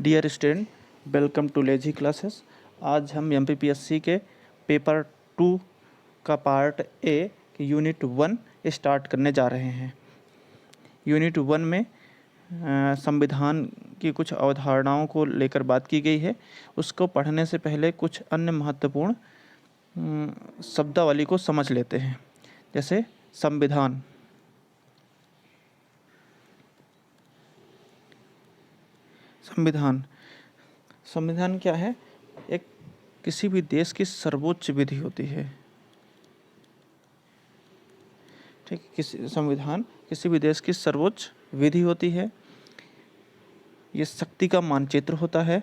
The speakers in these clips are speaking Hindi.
Dear student, welcome to lazy classes. आज हम एमपीपीएससी के पेपर 2 का पार्ट ए यूनिट 1 स्टार्ट करने जा रहे हैं। यूनिट 1 में संविधान की कुछ अवधारणाओं को लेकर बात की गई है। उसको पढ़ने से पहले कुछ अन्य महत्वपूर्ण शब्दावली को समझ लेते हैं। जैसे संविधान। संविधान संविधान क्या है? एक किसी भी देश की सर्वोच्च विधि होती है। ठीक, संविधान किसी भी देश की सर्वोच्च विधि होती है। ये शक्ति का मानचित्र होता है।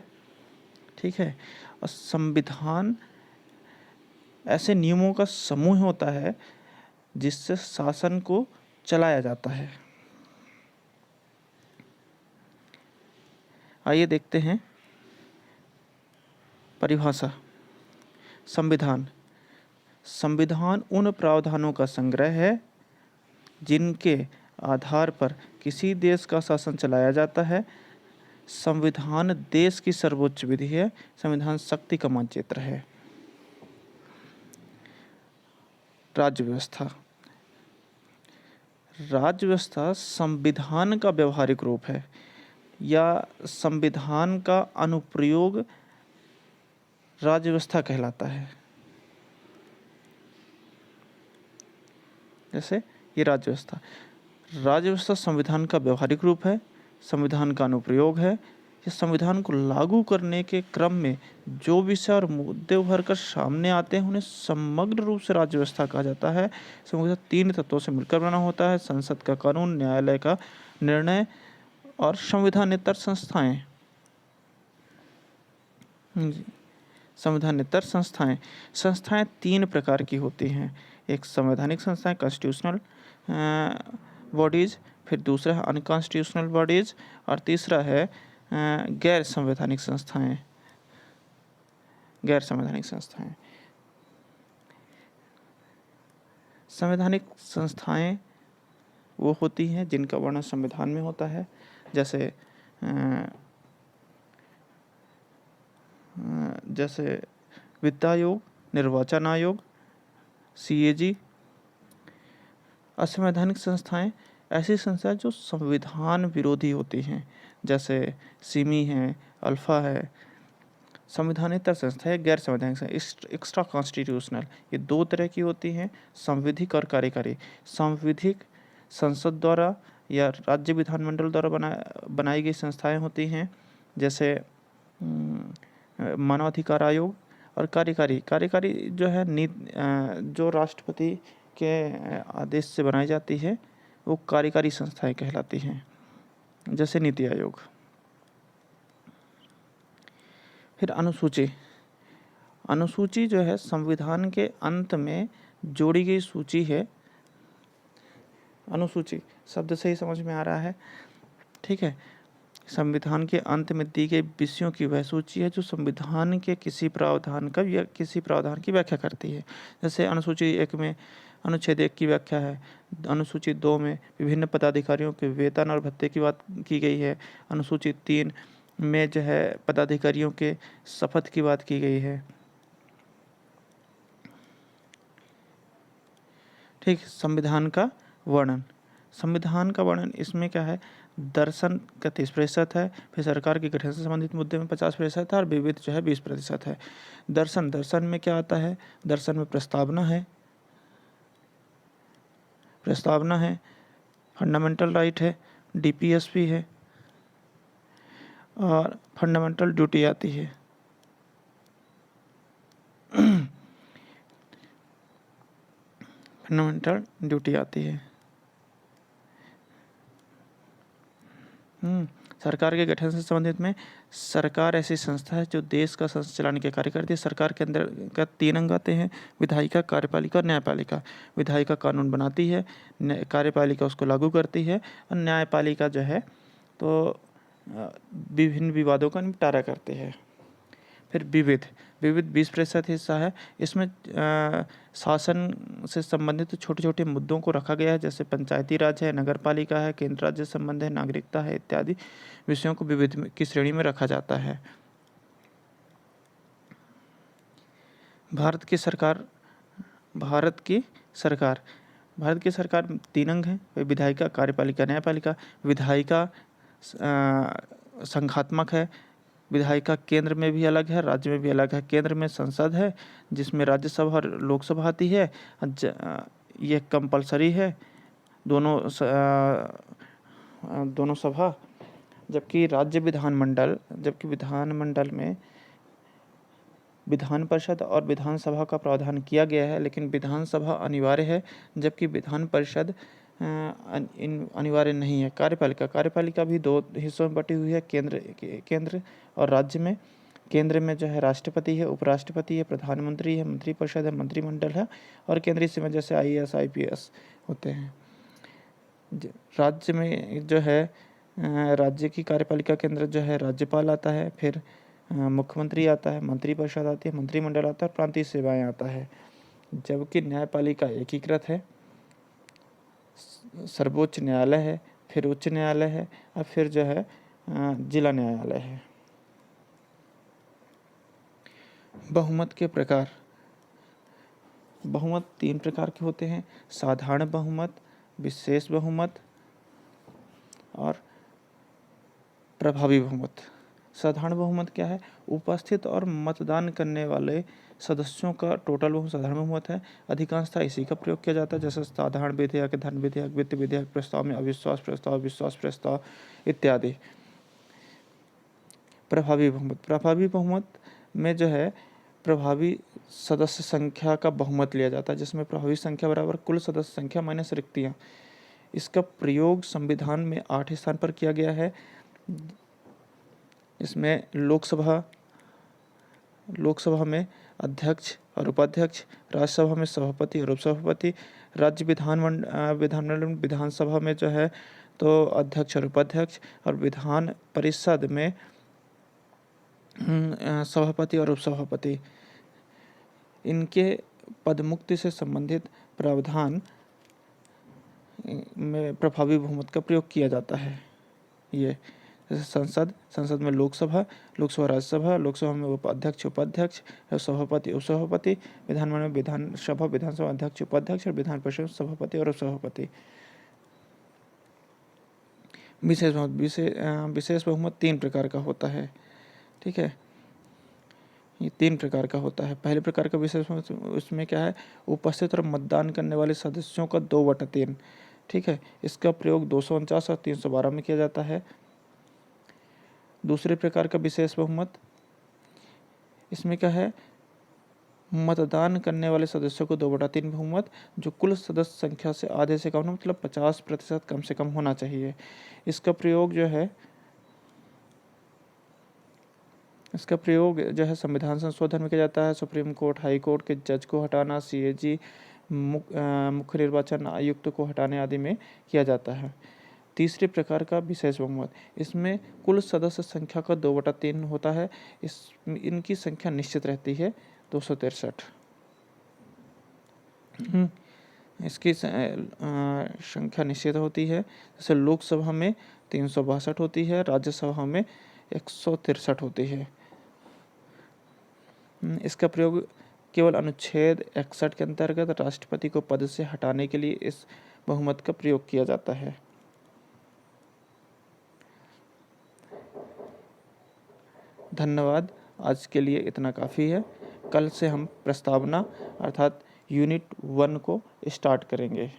ठीक है। और संविधान ऐसे नियमों का समूह होता है जिससे शासन को चलाया जाता है। आइए देखते हैं परिभाषा। संविधान संविधान उन प्रावधानों का संग्रह है जिनके आधार पर किसी देश का शासन चलाया जाता है। संविधान देश की सर्वोच्च विधि है। संविधान शक्ति का मानचित्र है। राज्य व्यवस्था राज्य व्यवस्था संविधान का व्यवहारिक रूप है या संविधान का अनुप्रयोग राज्य व्यवस्था कहलाता है। जैसे ये राज्य व्यवस्था संविधान का व्यवहारिक रूप है, संविधान का अनुप्रयोग है। ये संविधान को लागू करने के क्रम में जो विषय और मुद्दे उभर कर सामने आते हैं उन्हें समग्र रूप से राज्य व्यवस्था कहा जाता है। संविधान 3 तत्वों से मिलकर बना होता है: संसद का कानून, न्यायालय का निर्णय और संविधानेतर संस्थाएं। संविधानेतर संस्थाएं 3 प्रकार की होती हैं। एक संवैधानिक संस्थाएं, कॉन्स्टिट्यूशनल बॉडीज, फिर दूसरा है अनकॉन्स्टिट्यूशनल बॉडीज और तीसरा है गैर संवैधानिक संस्थाएं। संवैधानिक संस्थाएं वो होती हैं जिनका वर्णन संविधान में होता है। जैसे वित्त आयोग, निर्वाचन आयोग, CAG। असंवैधानिक संस्थाएं ऐसी संस्थाएं जो संविधान विरोधी होती हैं, जैसे सिमी है, अल्फा है। संविधानेतर संस्थाएं गैर संवैधानिक, एक्स्ट्रा कॉन्स्टिट्यूशनल, ये 2 तरह की होती हैं: संविधिक और कार्यकारी। संविधिक संसद द्वारा या राज्य विधानमंडल द्वारा बनाई गई संस्थाएं होती हैं, जैसे मानवाधिकार आयोग। और कार्यकारी जो है जो राष्ट्रपति के आदेश से बनाई जाती है वो कार्यकारी संस्थाएं कहलाती हैं, जैसे नीति आयोग। फिर अनुसूची जो है संविधान के अंत में जोड़ी गई सूची है। अनुसूची शब्द से ही समझ में आ रहा है। ठीक है। संविधान के अंत में दी गई विषयों की वह सूची है जो संविधान के किसी प्रावधान की व्याख्या करती है। जैसे अनुसूची 1 में अनुच्छेद 1 की व्याख्या है। अनुसूची 2 में विभिन्न पदाधिकारियों के वेतन और भत्ते की बात की गई है। अनुसूची 3 में जो है पदाधिकारियों के शपथ की बात की गई है। ठीक। संविधान का वर्णन इसमें क्या है? दर्शन का 30% है, फिर सरकार के गठन से संबंधित मुद्दे में 50% है और विविध जो है 20% है। दर्शन में क्या आता है? दर्शन में प्रस्तावना है, फंडामेंटल राइट है, DPSP है और फंडामेंटल ड्यूटी आती है। सरकार के गठन से संबंधित में सरकार ऐसी संस्था है जो देश का शासन चलाने के कार्य करती है। सरकार के अंदर का 3 अंग आते हैं: विधायिका, कार्यपालिका और न्यायपालिका। विधायिका कानून बनाती है, कार्यपालिका उसको लागू करती है और न्यायपालिका जो है तो विभिन्न विवादों का निपटारा करती है। फिर विविध, विविध 20% हिस्सा है। इसमें शासन से संबंधित छोटे छोटे मुद्दों को रखा गया है, जैसे पंचायती राज है, नगर पालिका है, केंद्र राज्य संबंध है, नागरिकता है इत्यादि विषयों को विविध की श्रेणी में रखा जाता है। भारत की सरकार भारत की सरकार 3 अंग हैं, विधायिका, कार्यपालिका, न्यायपालिका। विधायिका संघात्मक है। विधायिका केंद्र में भी अलग है, राज्य में भी अलग है। केंद्र में संसद है, जिसमें राज्यसभा और लोकसभा आती है। ये कंपलसरी है, दोनों सभा। जबकि विधानमंडल में विधान परिषद और विधानसभा का प्रावधान किया गया है, लेकिन विधानसभा अनिवार्य है, जबकि विधान परिषद अनिवार्य नहीं है। कार्यपालिका भी 2 हिस्सों में बटी हुई है, केंद्र और राज्य में। केंद्र में जो है राष्ट्रपति है, उपराष्ट्रपति है, प्रधानमंत्री है, मंत्रिपरिषद है, मंत्रिमंडल है, और केंद्रीय सीमा जैसे IAS IPS होते हैं। राज्य में जो है राज्य की कार्यपालिका के अंदर जो है राज्यपाल आता है, फिर मुख्यमंत्री आता है, मंत्रिपरिषद आती है, मंत्रिमंडल आता है, प्रांतीय सेवाएं आता है। जबकि न्यायपालिका एकीकृत है, सर्वोच्च न्यायालय है, फिर उच्च न्यायालय है, और फिर जो है जिला न्यायालय है। बहुमत के प्रकार। बहुमत 3 प्रकार के होते हैं, साधारण बहुमत, विशेष बहुमत और प्रभावी बहुमत। साधारण बहुमत क्या है? उपस्थित और मतदान करने वाले सदस्यों का टोटल बहुमत साधारण बहुमत है। अधिकांशतः इसी का प्रयोग किया जाता है, जैसे साधारण विधेयक, धन विधेयक, वित्त विधेयक, प्रस्ताव में अविश्वास प्रस्ताव, विश्वास प्रस्ताव इत्यादि। प्रभावी बहुमत में जो है प्रभावी सदस्य संख्या का बहुमत लिया जाता है, जिसमें प्रभावी संख्या बराबर कुल सदस्य संख्या माइनस रिक्तियाँ। इसका प्रयोग संविधान में 8 स्थान पर किया गया है। इसमें लोकसभा में अध्यक्ष और उपाध्यक्ष, राज्यसभा में सभापति और उपसभापति, राज्य विधानसभा में जो है तो अध्यक्ष और उपाध्यक्ष, और विधान परिषद में सभापति और उपसभापति। इनके पदमुक्ति से संबंधित प्रावधान में प्रभावी बहुमत का प्रयोग किया जाता है। ये जैसे संसद में लोकसभा राज्यसभा, लोकसभा में उपाध्यक्ष उपाध्यक्ष, सभापति उपसभापति, विधानमंडल में विधानसभा अध्यक्ष उपाध्यक्ष, और विधान परिषद सभापति और उपसभापति। विशेष बहुमत 3 प्रकार का होता है। ठीक है, ये 3 प्रकार का होता है। पहले प्रकार का विशेष बहुमत, उसमें क्या है? उपस्थित और मतदान करने वाले सदस्यों का 2/3। ठीक है, इसका प्रयोग 249 और 312 में किया जाता है। दूसरे प्रकार का विशेष बहुमत, इसमें क्या है? मतदान करने वाले सदस्यों को 2/3 बहुमत, जो कुल सदस्य संख्या से आधे से कम, मतलब 50% कम से कम होना चाहिए। इसका प्रयोग जो है संविधान संशोधन में किया जाता है। सुप्रीम कोर्ट, हाई कोर्ट के जज को हटाना, CAG, मुख्य निर्वाचन आयुक्त को हटाने आदि में किया जाता है। तीसरे प्रकार का विशेष बहुमत, इसमें कुल सदस्य संख्या का 2/3 होता है। इनकी संख्या निश्चित रहती है 263। इसकी संख्या निश्चित होती है। जैसे लोकसभा में 362 होती है, राज्यसभा में 163 होती है। इसका प्रयोग केवल अनुच्छेद 61 के अंतर्गत राष्ट्रपति को पद से हटाने के लिए इस बहुमत का प्रयोग किया जाता है। धन्यवाद, आज के लिए इतना काफ़ी है। कल से हम प्रस्तावना अर्थात यूनिट 1 को स्टार्ट करेंगे।